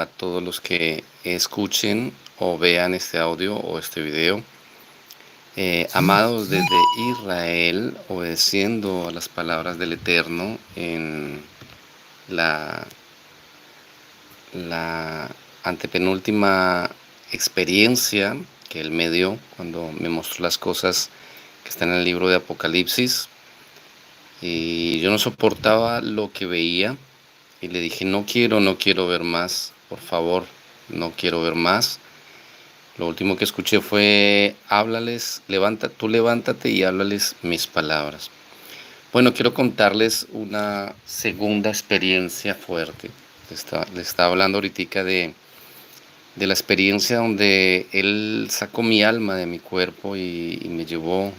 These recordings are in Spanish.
a todos los que escuchen o vean este audio o este video. Amados desde Israel, obedeciendo a las palabras del Eterno en la, la antepenúltima experiencia que Él me dio cuando me mostró las cosas que están en el libro de Apocalipsis. Y yo no soportaba lo que veía y le dije, no quiero ver más, por favor, no quiero ver más. Lo último que escuché fue, háblales, tú levántate y háblales mis palabras. Bueno, quiero contarles una segunda experiencia fuerte. Le estaba hablando ahorita de la experiencia donde él sacó mi alma de mi cuerpo y me llevó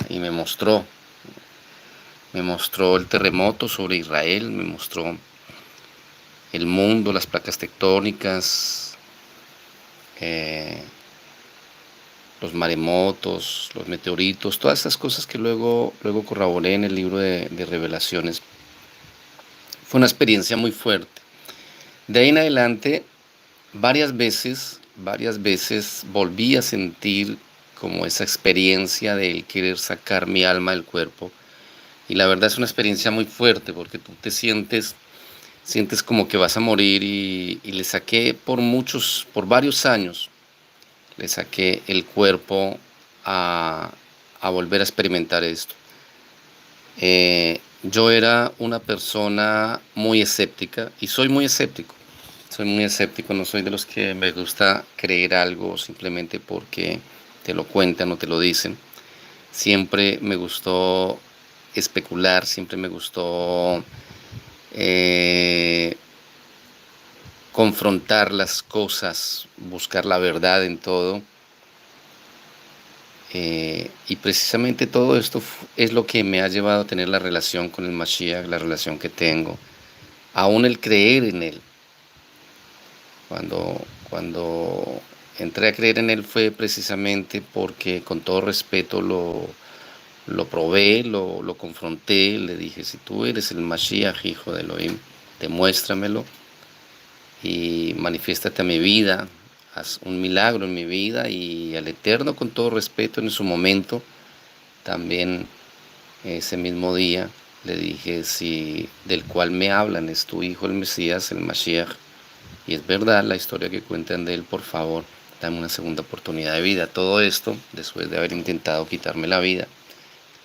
y me mostró el terremoto sobre Israel, me mostró el mundo, las placas tectónicas, eh, los maremotos, los meteoritos, todas esas cosas que luego corroboré en el libro de Revelaciones. Fue una experiencia muy fuerte. De ahí en adelante, varias veces volví a sentir como esa experiencia de él querer sacar mi alma del cuerpo. Y la verdad es una experiencia muy fuerte porque tú te sientes como que vas a morir y le saqué por varios años, le saqué el cuerpo a, a volver a experimentar esto. Yo era una persona muy escéptica y soy muy escéptico, no soy de los que me gusta creer algo simplemente porque te lo cuentan o te lo dicen. Siempre me gustó especular, siempre me gustó eh, confrontar las cosas, buscar la verdad en todo. Y precisamente todo esto es lo que me ha llevado a tener la relación con el Mashiach, la relación que tengo, aún el creer en él. Cuando entré a creer en él fue precisamente porque con todo respeto lo probé, lo confronté, le dije, si tú eres el Mashiach, hijo de Elohim, demuéstramelo y manifiéstate a mi vida, haz un milagro en mi vida. Y al Eterno, con todo respeto, en su momento, también ese mismo día le dije, si del cual me hablan es tu hijo el Mesías, el Mashiach, y es verdad la historia que cuentan de él, por favor, dame una segunda oportunidad de vida. Todo esto después de haber intentado quitarme la vida,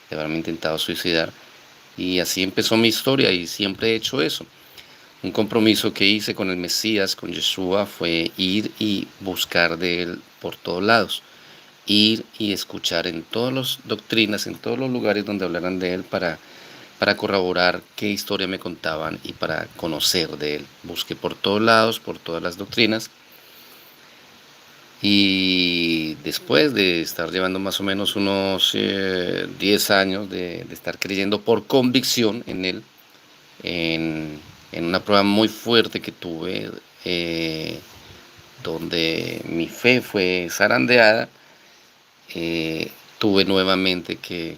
de haberme intentado suicidar. Y así empezó mi historia y siempre he hecho eso. Un compromiso que hice con el Mesías, con Yeshua, fue ir y buscar de él por todos lados. Ir y escuchar en todas las doctrinas, en todos los lugares donde hablaran de él para corroborar qué historia me contaban y para conocer de él. Busqué por todos lados, por todas las doctrinas. Y después de estar llevando más o menos unos 10 años de estar creyendo por convicción en él, en, en una prueba muy fuerte que tuve, donde mi fe fue zarandeada, tuve nuevamente que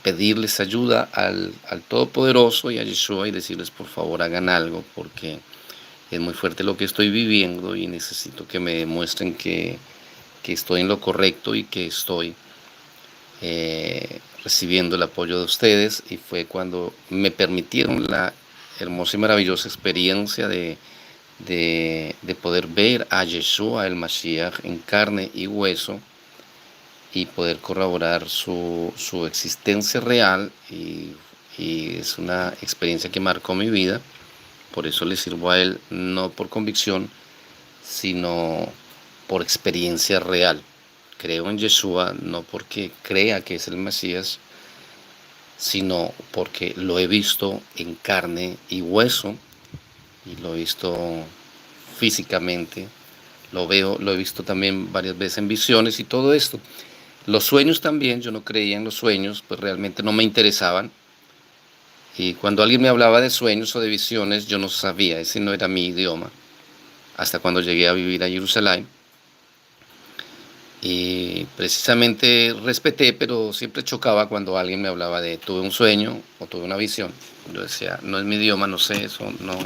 pedirles ayuda al Todopoderoso y a Yeshua y decirles por favor hagan algo porque es muy fuerte lo que estoy viviendo y necesito que me demuestren que estoy en lo correcto y que estoy recibiendo el apoyo de ustedes. Y fue cuando me permitieron la hermosa y maravillosa experiencia de poder ver a Yeshua el Mashiach en carne y hueso y poder corroborar su existencia real y es una experiencia que marcó mi vida. Por eso le sirvo a él no por convicción, sino por experiencia real. Creo en Yeshua no porque crea que es el Mesías, sino porque lo he visto en carne y hueso y lo he visto físicamente, lo he visto también varias veces en visiones y todo esto. Los sueños también, yo no creía en los sueños, pues realmente no me interesaban. Y cuando alguien me hablaba de sueños o de visiones, yo no sabía, ese no era mi idioma, hasta cuando llegué a vivir a Jerusalén. Y precisamente respeté, pero siempre chocaba cuando alguien me hablaba de tuve un sueño o tuve una visión. Yo decía, no es mi idioma, no sé, eso no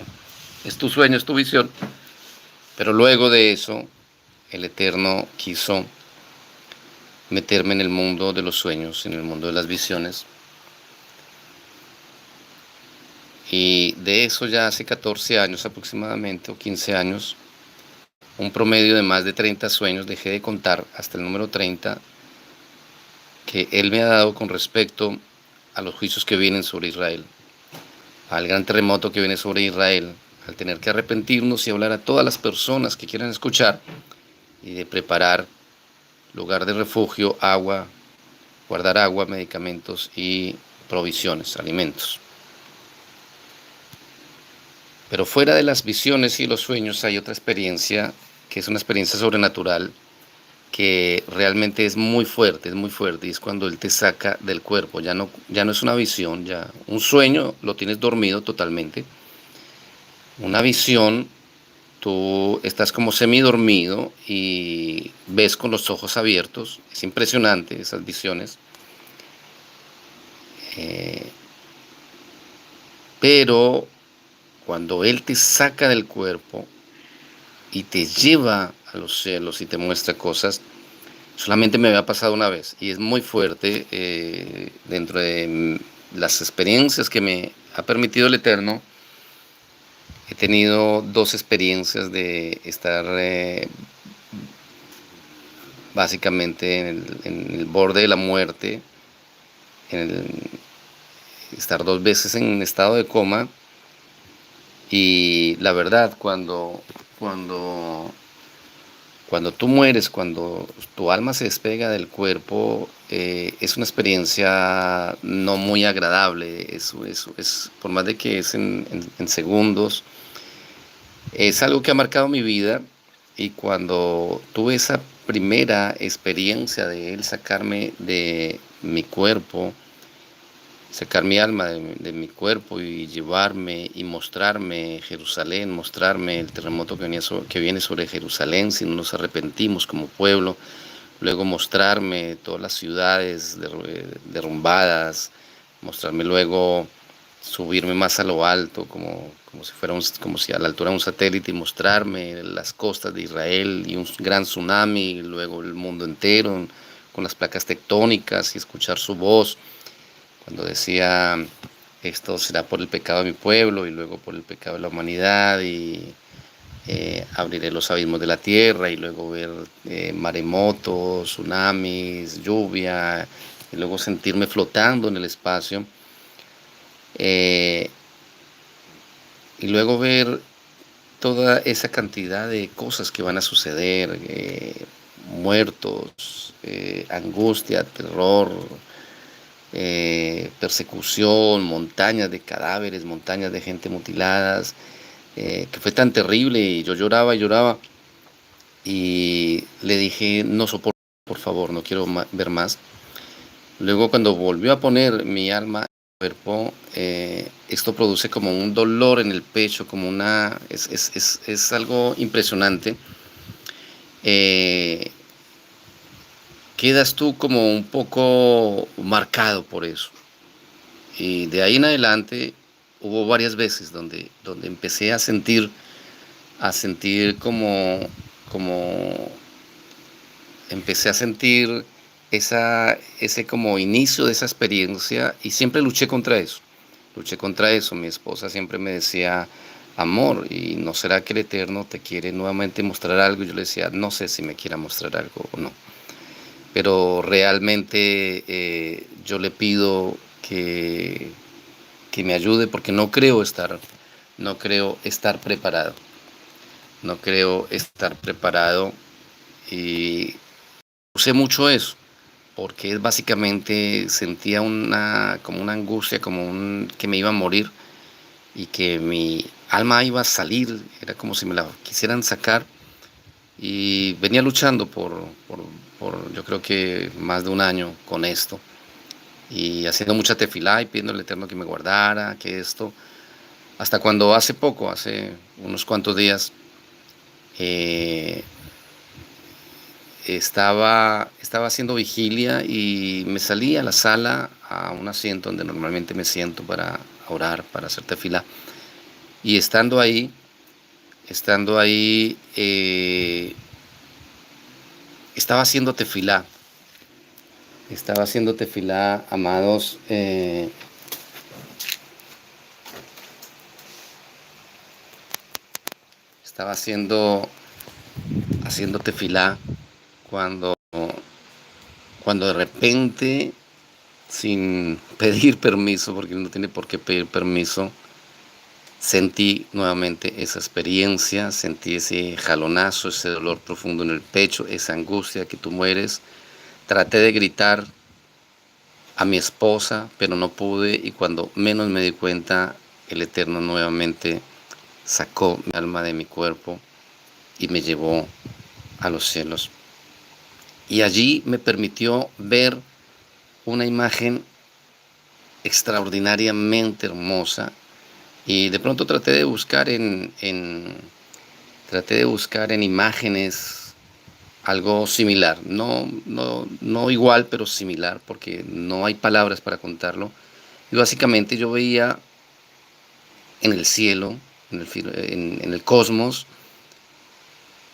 es tu sueño, es tu visión. Pero luego de eso, el Eterno quiso meterme en el mundo de los sueños, en el mundo de las visiones. Y de eso ya hace 14 años aproximadamente, o 15 años, un promedio de más de 30 sueños, dejé de contar hasta el número 30, que Él me ha dado con respecto a los juicios que vienen sobre Israel, al gran terremoto que viene sobre Israel, al tener que arrepentirnos y hablar a todas las personas que quieran escuchar, y de preparar lugar de refugio, agua, guardar agua, medicamentos y provisiones, alimentos. Pero fuera de las visiones y los sueños hay otra experiencia, que es una experiencia sobrenatural, que realmente es muy fuerte, y es cuando Él te saca del cuerpo. Ya no es una visión, ya un sueño lo tienes dormido totalmente. Una visión, tú estás como semidormido y ves con los ojos abiertos. Es impresionante esas visiones. Pero cuando Él te saca del cuerpo y te lleva a los cielos y te muestra cosas, solamente me había pasado una vez y es muy fuerte. Dentro de las experiencias que me ha permitido el Eterno, he tenido dos experiencias de estar básicamente en el borde de la muerte, estar 2 veces en estado de coma. Y la verdad, cuando tú mueres, cuando tu alma se despega del cuerpo, es una experiencia no muy agradable. Es, por más de que es en segundos, es algo que ha marcado mi vida. Y cuando tuve esa primera experiencia de Él sacarme de mi cuerpo, sacar mi alma de mi cuerpo y llevarme y mostrarme Jerusalén, mostrarme el terremoto que viene sobre Jerusalén si no nos arrepentimos como pueblo, luego mostrarme todas las ciudades derrumbadas, mostrarme luego subirme más a lo alto como si fuera como si a la altura de un satélite, y mostrarme las costas de Israel y un gran tsunami, y luego el mundo entero con las placas tectónicas, y escuchar su voz cuando decía: esto será por el pecado de mi pueblo y luego por el pecado de la humanidad, y abriré los abismos de la tierra, y luego ver maremotos, tsunamis, lluvia, y luego sentirme flotando en el espacio, eh, y luego ver toda esa cantidad de cosas que van a suceder, muertos, angustia, terror, persecución, montañas de cadáveres, montañas de gente mutiladas, que fue tan terrible, y yo lloraba y lloraba, y le dije: no soporto, por favor, no quiero ver más. Luego, cuando volvió a poner mi alma en el cuerpo, esto produce como un dolor en el pecho, como es algo impresionante. Eh, Quedas tú como un poco marcado por eso. Y de ahí en adelante hubo varias veces donde empecé a sentir como empecé a sentir ese como inicio de esa experiencia, y siempre luché contra eso. Luché contra eso. Mi esposa siempre me decía: amor, ¿y no será que el Eterno te quiere nuevamente mostrar algo? Y yo le decía: no sé si me quiera mostrar algo o no. Pero realmente yo le pido que me ayude, porque no creo estar preparado. No creo estar preparado, y usé mucho eso, porque es básicamente sentía como una angustia, que me iba a morir y que mi alma iba a salir, era como si me la quisieran sacar, y venía luchando yo creo que más de un año con esto, y haciendo mucha tefilá y pidiendo al Eterno que me guardara, que esto, hasta cuando hace unos cuantos días, eh, estaba haciendo vigilia y me salí a la sala, a un asiento donde normalmente me siento para orar, para hacer tefilá. Y estando ahí, estando ahí, estaba haciendo tefilá. Estaba haciendo tefilá, amados. Estaba haciendo tefilá cuando, cuando de repente, sin pedir permiso, porque no tiene por qué pedir permiso, sentí nuevamente esa experiencia, sentí ese jalonazo, ese dolor profundo en el pecho, esa angustia que tú mueres. Traté de gritar a mi esposa, pero no pude, y cuando menos me di cuenta, el Eterno nuevamente sacó mi alma de mi cuerpo y me llevó a los cielos. Y allí me permitió ver una imagen extraordinariamente hermosa, y de pronto traté de buscar en imágenes algo similar, no igual, pero similar, porque no hay palabras para contarlo. Y básicamente yo veía en el cielo, en el cosmos,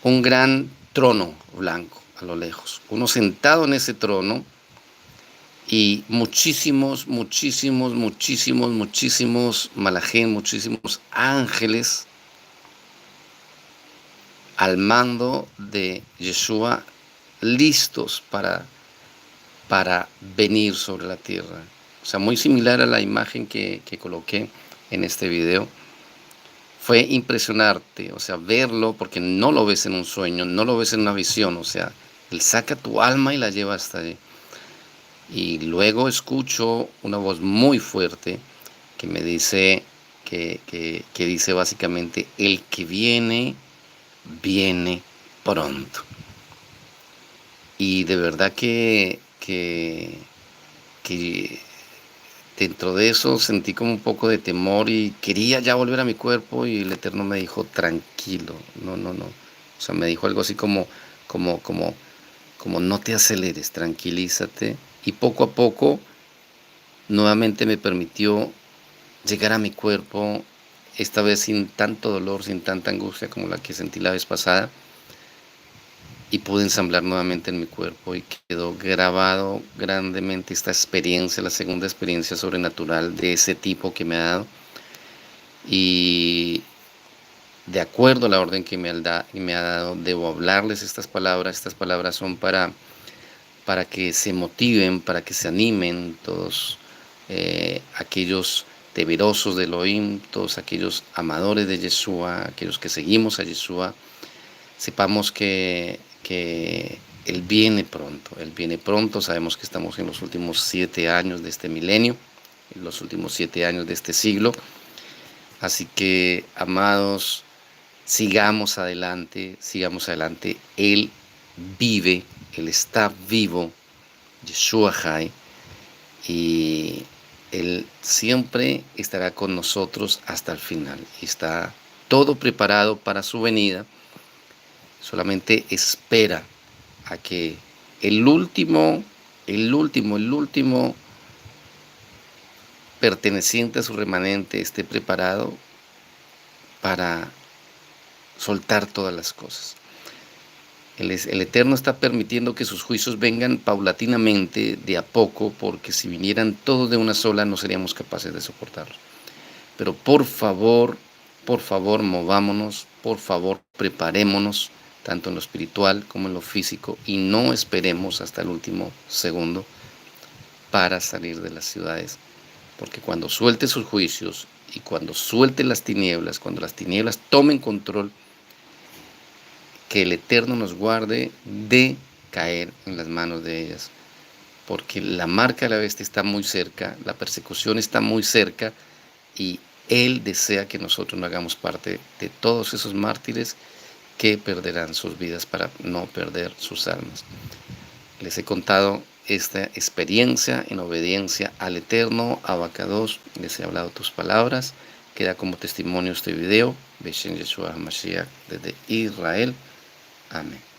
un gran trono blanco a lo lejos, uno sentado en ese trono, y muchísimos, muchísimos, muchísimos, muchísimos malajén, muchísimos ángeles al mando de Yeshua, listos para venir sobre la tierra. O sea, muy similar a la imagen que coloqué en este video. Fue impresionante, o sea, verlo, porque no lo ves en un sueño, no lo ves en una visión, o sea, Él saca tu alma y la lleva hasta allí. Y luego escucho una voz muy fuerte que me dice, que dice básicamente: el que viene, viene pronto. Y de verdad que dentro de eso sentí como un poco de temor y quería ya volver a mi cuerpo, y el Eterno me dijo: tranquilo, no, no, no. O sea, me dijo algo así como, como no te aceleres, tranquilízate. Y poco a poco nuevamente me permitió llegar a mi cuerpo, esta vez sin tanto dolor, sin tanta angustia como la que sentí la vez pasada, y pude ensamblar nuevamente en mi cuerpo, y quedó grabado grandemente esta experiencia, la segunda experiencia sobrenatural de ese tipo que me ha dado. Y de acuerdo a la orden que me ha dado, debo hablarles estas palabras. Estas palabras son para que se motiven, para que se animen todos aquellos temerosos de Elohim, todos aquellos amadores de Yeshua, aquellos que seguimos a Yeshua. Sepamos que Él viene pronto, Él viene pronto. Sabemos que estamos en los últimos 7 años de este milenio, en los últimos 7 años de este siglo. Así que, amados, sigamos adelante, sigamos adelante. Él vive, Él está vivo, Yeshua Hai, y Él siempre estará con nosotros hasta el final. Y está todo preparado para su venida. Solamente espera a que el último perteneciente a su remanente esté preparado para soltar todas las cosas. El Eterno está permitiendo que sus juicios vengan paulatinamente, de a poco, porque si vinieran todos de una sola no seríamos capaces de soportarlos. Pero por favor, movámonos, por favor, preparémonos, tanto en lo espiritual como en lo físico, y no esperemos hasta el último segundo para salir de las ciudades. Porque cuando suelte sus juicios y cuando suelte las tinieblas, cuando las tinieblas tomen control, que el Eterno nos guarde de caer en las manos de ellas. Porque la marca de la bestia está muy cerca, la persecución está muy cerca, y Él desea que nosotros no hagamos parte de todos esos mártires que perderán sus vidas para no perder sus almas. Les he contado esta experiencia en obediencia al Eterno. Abacados, les he hablado tus palabras. Queda como testimonio este video. Beshen Yeshua HaMashiach desde Israel. Amén.